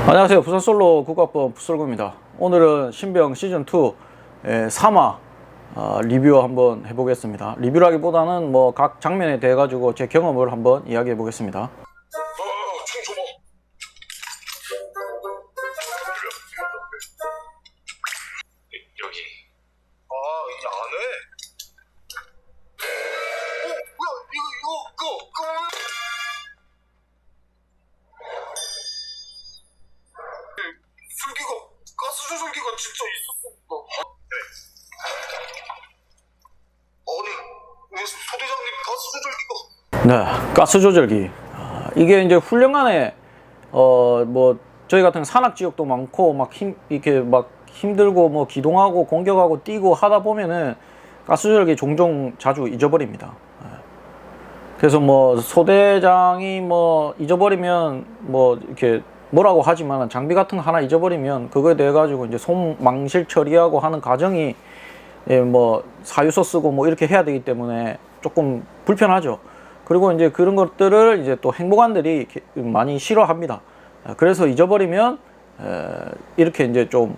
안녕하세요. 부산솔로 국악본 부솔구입니다. 오늘은 신병 시즌2 3화 리뷰 한번 해보겠습니다. 리뷰라기보다는 뭐 각 장면에 대해 가지고 제 경험을 한번 이야기해 보겠습니다. 총 줘봐. 여기. 이제 안 해. 뭐야, 이거. 술기가, 가스 조절기가 진짜 있었어. 아니, 왜 소대장님 가스 조절기가? 네, 가스 조절기. 이게 이제 훈련간에 뭐 저희 같은 산악 지역도 많고 이렇게 막 힘들고 뭐 기동하고 공격하고 뛰고 하다 보면은 가스 조절기 종종 자주 잊어버립니다. 그래서 뭐 소대장이 뭐 잊어버리면 뭐 이렇게 뭐라고 하지만 장비 같은 거 하나 잊어버리면 그거에 대해 가지고 이제 손망실 처리하고 하는 과정이 뭐 사유서 쓰고 뭐 이렇게 해야 되기 때문에 조금 불편하죠. 그리고 이제 그런 것들을 이제 또 행보관들이 많이 싫어합니다. 그래서 잊어버리면 이렇게 이제 좀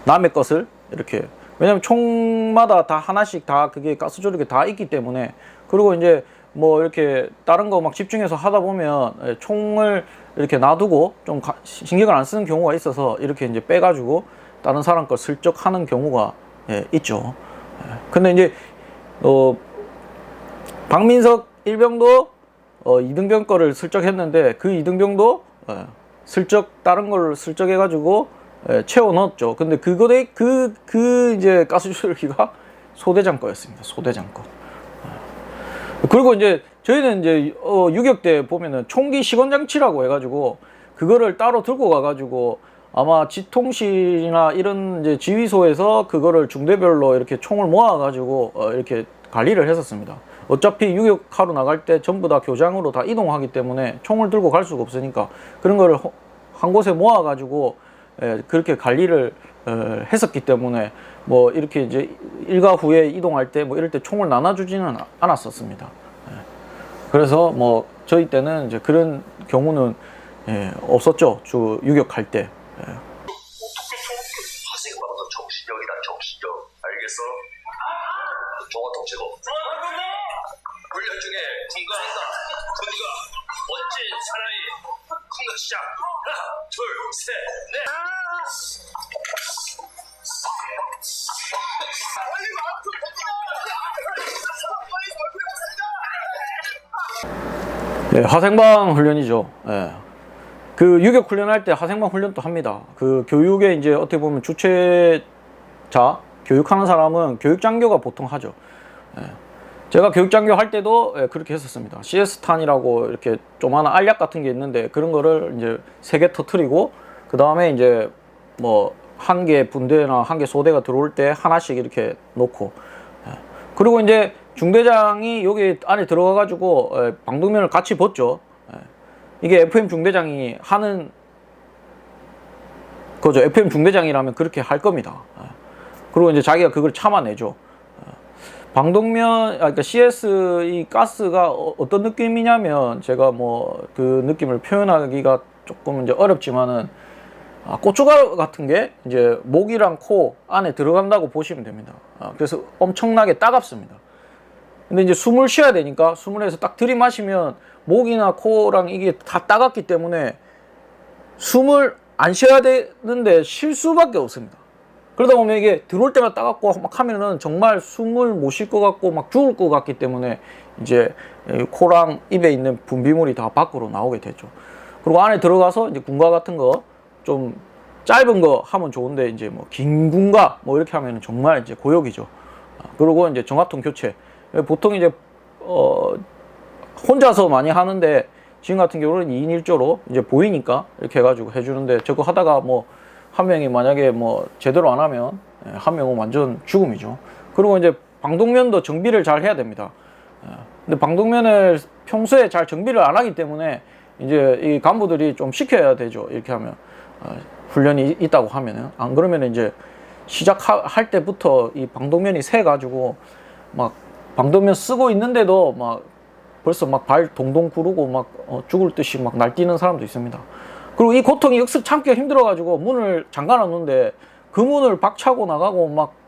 남의 것을 이렇게, 왜냐면 총마다 다 하나씩 다 그게 가스 조절기 다 있기 때문에. 그리고 이제 뭐 이렇게 다른 거 막 집중해서 하다 보면 총을 이렇게 놔두고 좀 신경을 안 쓰는 경우가 있어서 이렇게 이제 빼가지고 다른 사람 거 슬쩍 하는 경우가 있죠. 근데 이제 박민석 일병도 이등병 거를 슬쩍 했는데 그 이등병도 슬쩍 다른 걸 슬쩍 해가지고 채워 넣었죠. 근데 그거에 이제 가스 조절기가 소대장 거였습니다. 소대장 거. 그리고 이제 저희는 이제 유격대 보면은 총기 시건 장치라고 해가지고 그거를 따로 들고 가가지고 아마 지통실이나 이런 이제 지휘소에서 그거를 중대별로 이렇게 총을 모아가지고 이렇게 관리를 했었습니다. 어차피 유격하러 나갈 때 전부 다 교장으로 다 이동하기 때문에 총을 들고 갈 수가 없으니까 그런 거를 한 곳에 모아가지고 그렇게 관리를 했었기 때문에 뭐 이렇게 이제 일과 후에 이동할 때 뭐 이럴 때 총을 나눠주지는 않았었습니다. 그래서 뭐 저희 때는 이제 그런 경우는 없었죠. 유격할 때. 어떻게 저렇게 화생방도 정신력이다, 정신력. 알겠어? 정화통 제거. 훈련 중에 군가한다. 군가 멋진 사나이. 군가 시작. 하나, 둘, 셋, 넷. 빨리 마음껏 화생방 훈련이죠. 그 유격 훈련할 때 화생방 훈련도 합니다. 그 교육에 이제 어떻게 보면 주체자, 교육하는 사람은 교육장교가 보통 하죠. 제가 교육장교 할 때도 그렇게 했었습니다. CS탄이라고 이렇게 조그마한 알약 같은 게 있는데 그런 거를 이제 3개 터트리고 그 다음에 이제 뭐 한 개 분대나 한 개 소대가 들어올 때 하나씩 이렇게 놓고, 그리고 이제 중대장이 여기 안에 들어가 가지고 방독면을 같이 벗죠. 이게 FM 중대장이 하는 거죠. FM 중대장이라면 그렇게 할 겁니다. 그리고 이제 자기가 그걸 참아내죠. 방독면, 그러니까 CS 이 가스가 어떤 느낌이냐면 제가 뭐 그 느낌을 표현하기가 조금 이제 어렵지만은 고춧가루 같은 게 이제 목이랑 코 안에 들어간다고 보시면 됩니다. 그래서 엄청나게 따갑습니다. 근데 이제 숨을 쉬어야 되니까 숨을 해서 딱 들이마시면 목이나 코랑 이게 다 따갑기 때문에 숨을 안 쉬어야 되는데 쉴 수밖에 없습니다. 그러다 보면 이게 들어올 때마다 따갑고 막 하면은 정말 숨을 못 쉴 것 같고 막 죽을 것 같기 때문에 이제 코랑 입에 있는 분비물이 다 밖으로 나오게 되죠. 그리고 안에 들어가서 이제 군가 같은 거 좀 짧은 거 하면 좋은데 이제 뭐 긴 군가 뭐 이렇게 하면 정말 이제 고역이죠. 그리고 이제 정화통 교체. 보통 이제 혼자서 많이 하는데 지금 같은 경우는 2인 1조로 이제 보이니까 이렇게 해가지고 해주는데, 저거 하다가 뭐 한 명이 만약에 뭐 제대로 안 하면 한 명은 완전 죽음이죠. 그리고 이제 방독면도 정비를 잘 해야 됩니다. 근데 방독면을 평소에 잘 정비를 안 하기 때문에 이제 이 간부들이 좀 시켜야 되죠. 이렇게 하면 훈련이 있다고 하면은, 안 그러면 이제 시작할 때부터 이 방독면이 새 가지고 막 방독면 쓰고 있는데도 막 벌써 막 발 동동 구르고 막 죽을 듯이 막 날뛰는 사람도 있습니다. 그리고 이 고통이 역습 참기가 힘들어가지고 문을 잠가 놨는데 그 문을 박차고 나가고 막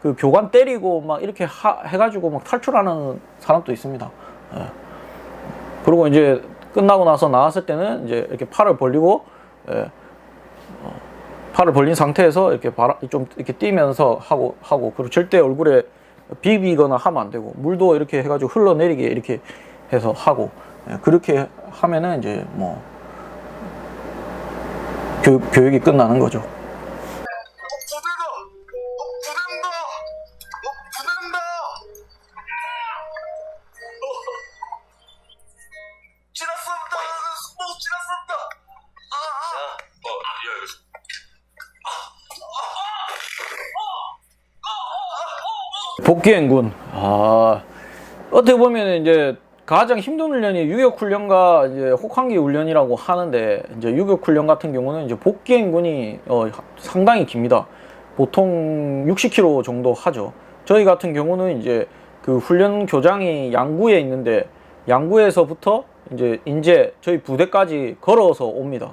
그 교관 때리고 막 이렇게 해가지고 막 탈출하는 사람도 있습니다. 예. 그리고 이제 끝나고 나서 나왔을 때는 이제 이렇게 팔을 벌리고, 예. 팔을 벌린 상태에서 이렇게 좀 이렇게 뛰면서 하고 그리고 절대 얼굴에 비비거나 하면 안 되고, 물도 이렇게 해가지고 흘러내리게 이렇게 해서 하고, 예. 그렇게 하면은 이제 뭐 교육이 끝나는 거죠. 복귀행군. 어떻게 보면 이제 가장 힘든 훈련이 유격훈련과 이제 혹한기 훈련이라고 하는데, 이제 유격훈련 같은 경우는 이제 복귀행군이 상당히 깁니다. 보통 60km 정도 하죠. 저희 같은 경우는 이제 그 훈련 교장이 양구에 있는데, 양구에서부터 이제 인제 저희 부대까지 걸어서 옵니다.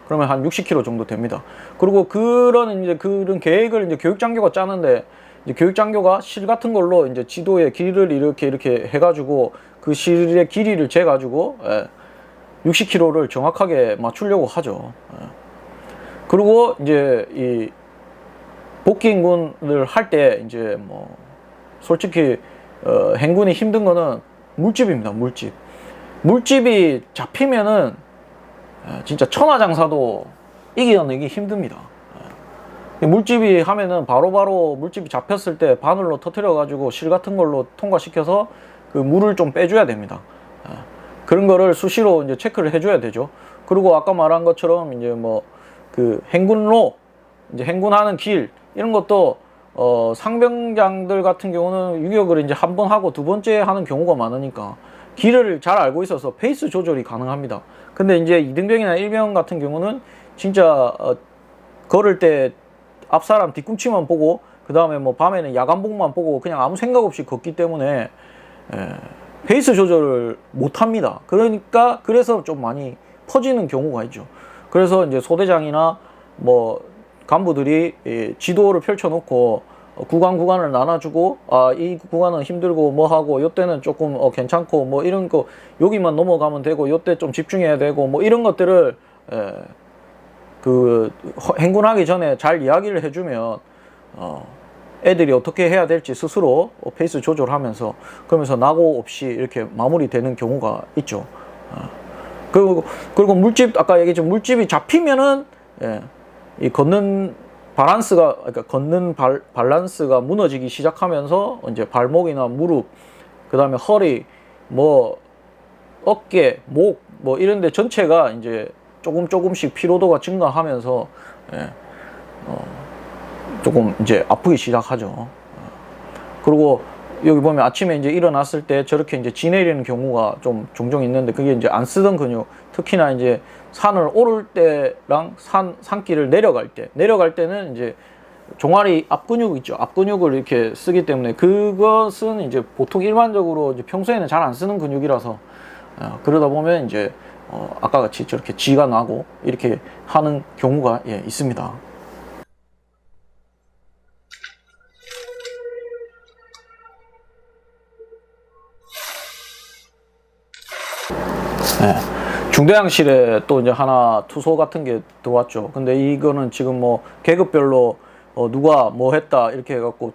그러면 한 60km 정도 됩니다. 그리고 그런 계획을 이제 교육장교가 짜는데, 이제 교육장교가 실 같은 걸로 이제 지도에 길을 이렇게 해가지고 그 실의 길이를 재가지고 60km를 정확하게 맞추려고 하죠. 그리고 이제 이 복귀행군을 할 때 이제 뭐 솔직히 행군이 힘든 거는 물집입니다. 물집이 잡히면은 진짜 천하장사도 이겨내기 힘듭니다. 물집이 하면은 바로바로 물집이 잡혔을 때 바늘로 터뜨려 가지고 실 같은 걸로 통과시켜서 그 물을 좀 빼줘야 됩니다. 그런 거를 수시로 이제 체크를 해줘야 되죠. 그리고 아까 말한 것처럼 이제 뭐 그 행군로, 이제 행군하는 길, 이런 것도 상병장들 같은 경우는 유격을 이제 한 번 하고 두 번째 하는 경우가 많으니까 길을 잘 알고 있어서 페이스 조절이 가능합니다. 근데 이제 2등병이나 1병 같은 경우는 진짜 걸을 때 앞사람 뒤꿈치만 보고, 그 다음에 뭐 밤에는 야간복만 보고 그냥 아무 생각 없이 걷기 때문에 페이스 조절을 못 합니다. 그러니까 그래서 좀 많이 퍼지는 경우가 있죠. 그래서 이제 소대장이나 뭐 간부들이 지도를 펼쳐놓고 구간을 나눠주고, 이 구간은 힘들고 뭐 하고, 요때는 조금 괜찮고 뭐 이런 거 여기만 넘어가면 되고, 요때 좀 집중해야 되고 뭐 이런 것들을 그 행군하기 전에 잘 이야기를 해주면 애들이 어떻게 해야 될지 스스로 페이스 조절하면서, 그러면서 낙오 없이 이렇게 마무리되는 경우가 있죠. 그리고 물집, 아까 얘기했지만 물집이 잡히면은 이 걷는 밸런스가, 그러니까 걷는 밸런스가 무너지기 시작하면서 이제 발목이나 무릎, 그 다음에 허리, 뭐 어깨, 목, 뭐 이런데 전체가 이제 조금씩 피로도가 증가하면서 조금 이제 아프기 시작하죠. 그리고 여기 보면 아침에 이제 일어났을 때 저렇게 이제 지내리는 경우가 좀 종종 있는데, 그게 이제 안 쓰던 근육, 특히나 이제 산을 오를 때랑 산길을 내려갈 때는 이제 종아리 앞근육 있죠. 앞근육을 이렇게 쓰기 때문에 그것은 이제 보통 일반적으로 이제 평소에는 잘 안 쓰는 근육이라서 그러다 보면 이제 아까 같이 저렇게 쥐가 나고 이렇게 하는 경우가 있습니다. 중대장실에 또 이제 하나 투소 같은 게 들어왔죠. 근데 이거는 지금 뭐 계급별로 누가 뭐 했다 이렇게 해갖고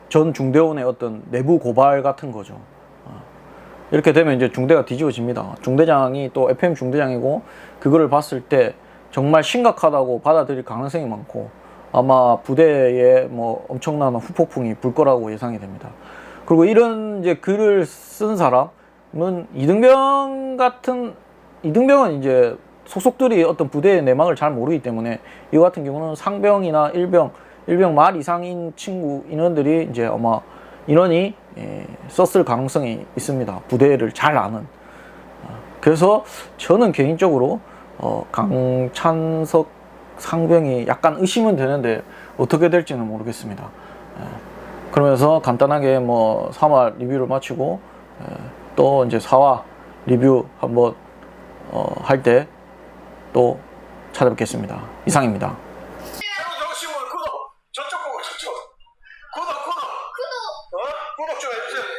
전 중대원의 어떤 내부 고발 같은 거죠. 이렇게 되면 이제 중대가 뒤집어집니다. 중대장이 또 FM 중대장이고, 그거를 봤을 때 정말 심각하다고 받아들일 가능성이 많고, 아마 부대에 뭐 엄청난 후폭풍이 불 거라고 예상이 됩니다. 그리고 이런 이제 글을 쓴 사람은 이등병은 이제 속속들이 어떤 부대의 내막을 잘 모르기 때문에, 이거 같은 경우는 상병이나 일병 말 이상인 친구 인원들이 이제 아마 인원이 썼을 가능성이 있습니다. 부대를 잘 아는. 그래서 저는 개인적으로 강찬석 상병이 약간 의심은 되는데 어떻게 될지는 모르겠습니다. 그러면서 간단하게 뭐 3화 리뷰를 마치고 또 이제 4화 리뷰 한번 할 때 또 찾아뵙겠습니다. 이상입니다. 새로 정신물 구독 저쪽 보고 저쪽 구독 구독 구독 좀 해주세요.